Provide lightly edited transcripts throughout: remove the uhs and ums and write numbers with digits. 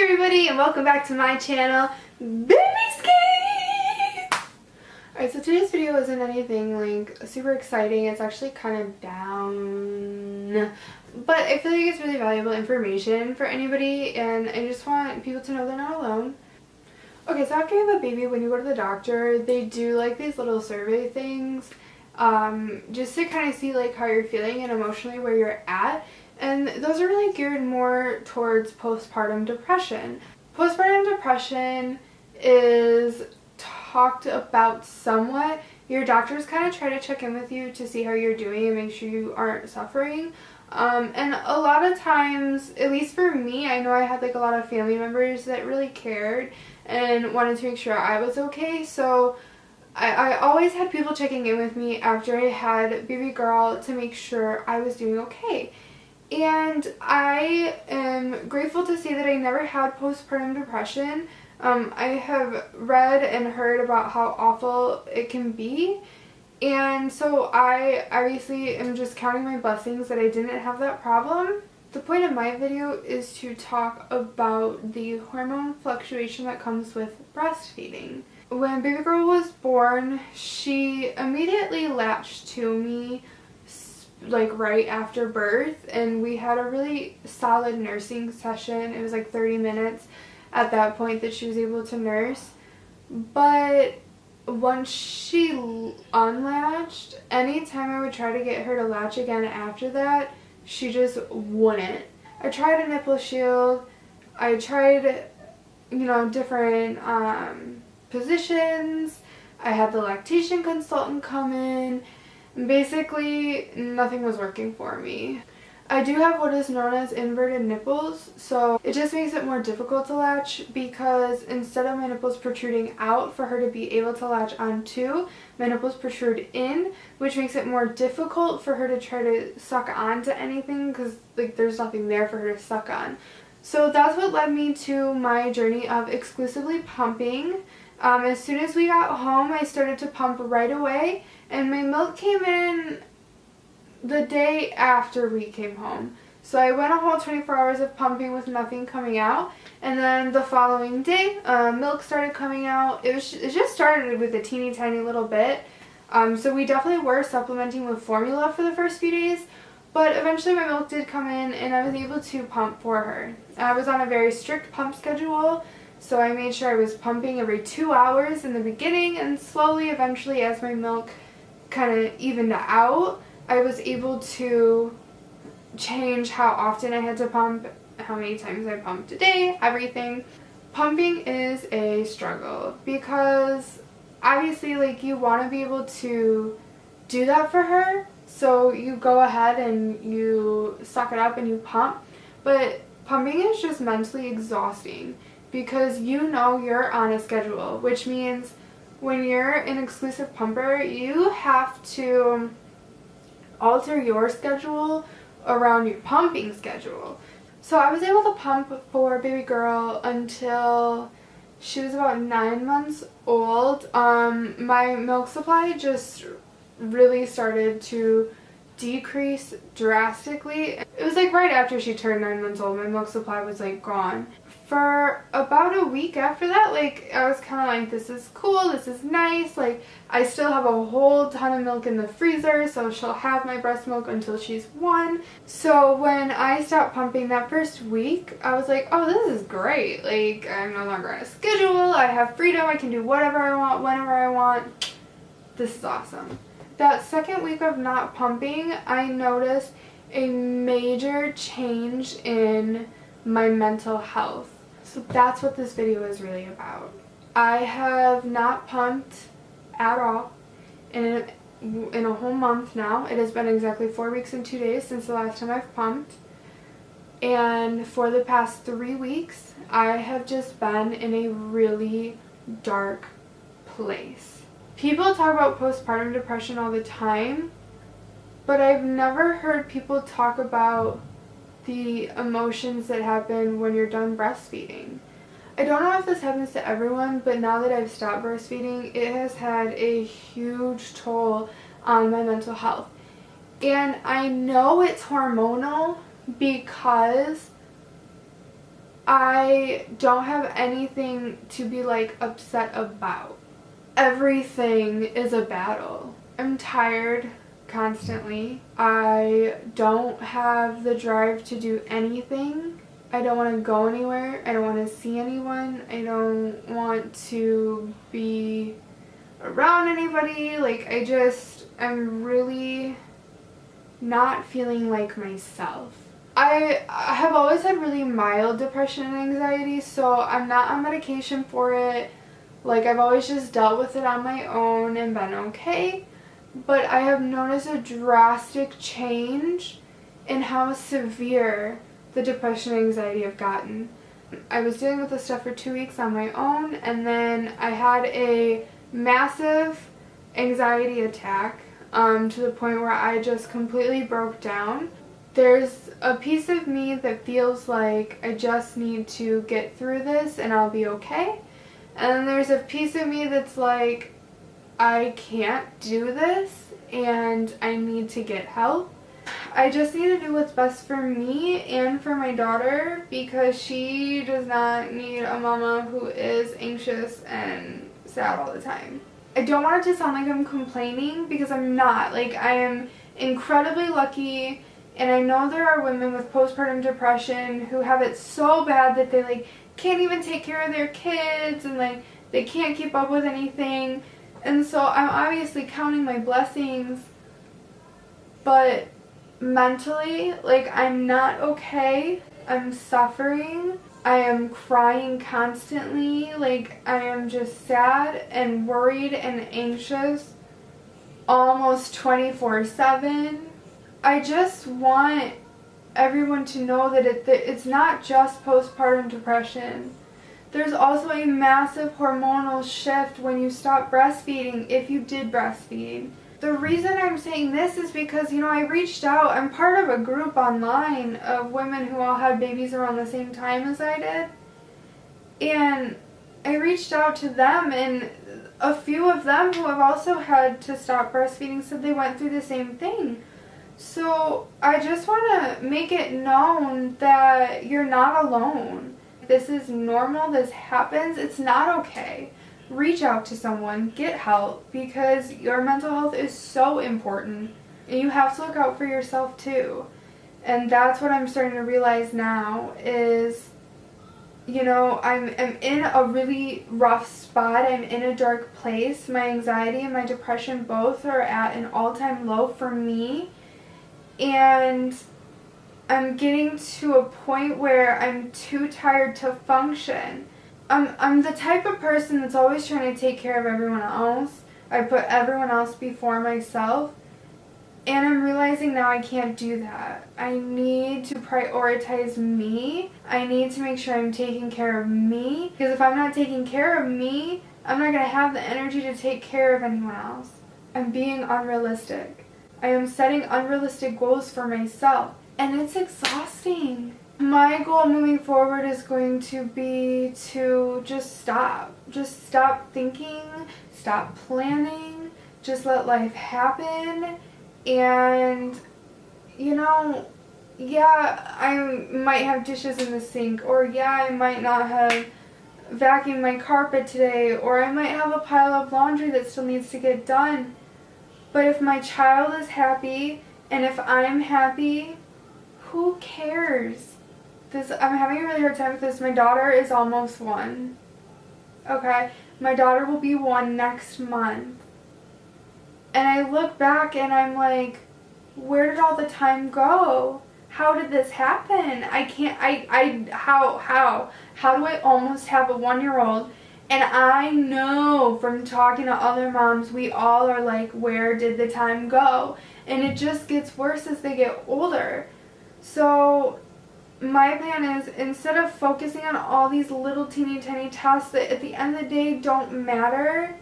everybody, and welcome back to my channel, Baby Skate! Alright, so today's video isn't anything like super exciting. It's actually kind of down, but I feel like it's really valuable information for anybody, and I just want people to know they're not alone. Okay, so after you have a baby, when you go to the doctor, they do like these little survey things just to kind of see like how you're feeling and emotionally where you're at. And those are really geared more towards postpartum depression. Postpartum depression is talked about somewhat. Your doctors kind of try to check in with you to see how you're doing and make sure you aren't suffering. And a lot of times, at least for me, I know I had like a lot of family members that really cared and wanted to make sure I was okay. So I always had people checking in with me after I had baby girl to make sure I was doing okay. And I am grateful to say that I never had postpartum depression. I have read and heard about how awful it can be. And so I obviously am just counting my blessings that I didn't have that problem. The point of my video is to talk about the hormone fluctuation that comes with breastfeeding. When baby girl was born, she immediately latched to me like right after birth, and we had a really solid nursing session. It was like 30 minutes at that point that she was able to nurse. But once she unlatched, anytime I would try to get her to latch again after that, she just wouldn't. I tried a nipple shield, I tried, different positions. I had the lactation consultant come in. Basically, nothing was working for me. I do have what is known as inverted nipples, so it just makes it more difficult to latch, because instead of my nipples protruding out for her to be able to latch onto, my nipples protrude in, which makes it more difficult for her to try to suck onto anything, because like there's nothing there for her to suck on. So that's what led me to my journey of exclusively pumping. As soon as we got home, I started to pump right away, and my milk came in the day after we came home. So I went a whole 24 hours of pumping with nothing coming out, and then the following day, milk started coming out. It just started with a teeny tiny little bit. So we definitely were supplementing with formula for the first few days, but eventually my milk did come in, and I was able to pump for her. I was on a very strict pump schedule. So I made sure I was pumping every 2 hours in the beginning, and slowly, eventually, as my milk kind of evened out, I was able to change how often I had to pump, how many times I pumped a day, everything. Pumping is a struggle because obviously, like, you want to be able to do that for her, so you go ahead and you suck it up and you pump, but pumping is just mentally exhausting. Because you're on a schedule, which means when you're an exclusive pumper, you have to alter your schedule around your pumping schedule. So I was able to pump for baby girl until she was about 9 months old. My milk supply just really started to decrease drastically. It was like right after she turned 9 months old, my milk supply was like gone. For about a week after that, like, I was kind of like, this is cool, this is nice, like, I still have a whole ton of milk in the freezer, so she'll have my breast milk until she's 1. So when I stopped pumping that first week, I was like, oh, this is great, like, I'm no longer on a schedule, I have freedom, I can do whatever I want, whenever I want. This is awesome. That second week of not pumping, I noticed a major change in my mental health. So that's what this video is really about. I have not pumped at all in a whole month now. It has been exactly 4 weeks and 2 days since the last time I've pumped. And for the past 3 weeks, I have just been in a really dark place. People talk about postpartum depression all the time, but I've never heard people talk about the emotions that happen when you're done breastfeeding. I don't know if this happens to everyone, but now that I've stopped breastfeeding, it has had a huge toll on my mental health. And I know it's hormonal because I don't have anything to be like upset about. Everything is a battle. I'm tired constantly. I don't have the drive to do anything. I don't want to go anywhere. I don't want to see anyone. I don't want to be around anybody. Like, I'm really not feeling like myself. I have always had really mild depression and anxiety, so I'm not on medication for it. Like, I've always just dealt with it on my own and been okay. But I have noticed a drastic change in how severe the depression and anxiety have gotten. I was dealing with this stuff for 2 weeks on my own, and then I had a massive anxiety attack to the point where I just completely broke down. There's a piece of me that feels like I just need to get through this and I'll be okay. And then there's a piece of me that's like, I can't do this and I need to get help. I just need to do what's best for me and for my daughter, because she does not need a mama who is anxious and sad all the time. I don't want it to sound like I'm complaining, because I'm not. Like, I am incredibly lucky, and I know there are women with postpartum depression who have it so bad that they like can't even take care of their kids, and like they can't keep up with anything. And so I'm obviously counting my blessings, but mentally, like, I'm not okay. I'm suffering. I am crying constantly. Like, I am just sad and worried and anxious almost 24/7. I just want everyone to know that it's not just postpartum depression. There's also a massive hormonal shift when you stop breastfeeding, if you did breastfeed. The reason I'm saying this is because, I reached out. I'm part of a group online of women who all had babies around the same time as I did. And I reached out to them, and a few of them who have also had to stop breastfeeding said they went through the same thing. So I just want to make it known that you're not alone. This is normal. This happens. It's not okay. Reach out to someone. Get help, because your mental health is so important. And you have to look out for yourself too. And that's what I'm starting to realize now is, I'm in a really rough spot. I'm in a dark place. My anxiety and my depression both are at an all-time low for me. And I'm getting to a point where I'm too tired to function. I'm the type of person that's always trying to take care of everyone else. I put everyone else before myself. And I'm realizing now I can't do that. I need to prioritize me. I need to make sure I'm taking care of me. Because if I'm not taking care of me, I'm not going to have the energy to take care of anyone else. I'm being unrealistic. I am setting unrealistic goals for myself. And it's exhausting. My goal moving forward is going to be to just stop. Just stop thinking, stop planning, just let life happen. And, yeah, I might have dishes in the sink, or yeah, I might not have vacuumed my carpet today, or I might have a pile of laundry that still needs to get done. But if my child is happy, and if I'm happy, who cares? I'm having a really hard time with this. My daughter is almost 1. Okay? My daughter will be 1 next month. And I look back and I'm like, where did all the time go? How did this happen? How do I almost have a 1-year-old? And I know from talking to other moms, we all are like, where did the time go? And it just gets worse as they get older. So my plan is, instead of focusing on all these little teeny tiny tasks that at the end of the day don't matter,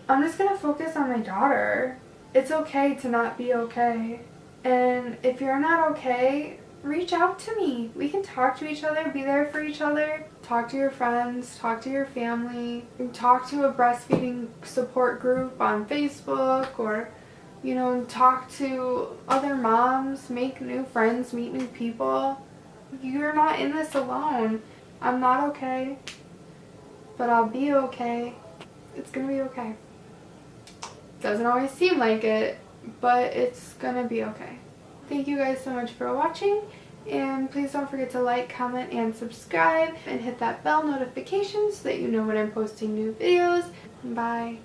I'm just going to focus on my daughter. It's okay to not be okay. And if you're not okay, reach out to me. We can talk to each other, be there for each other. Talk to your friends, talk to your family, talk to a breastfeeding support group on Facebook, or, talk to other moms, make new friends, meet new people. You're not in this alone. I'm not okay, but I'll be okay. It's gonna be okay. Doesn't always seem like it, but it's gonna be okay. Thank you guys so much for watching, and please don't forget to like, comment, and subscribe, and hit that bell notification so that you know when I'm posting new videos. Bye.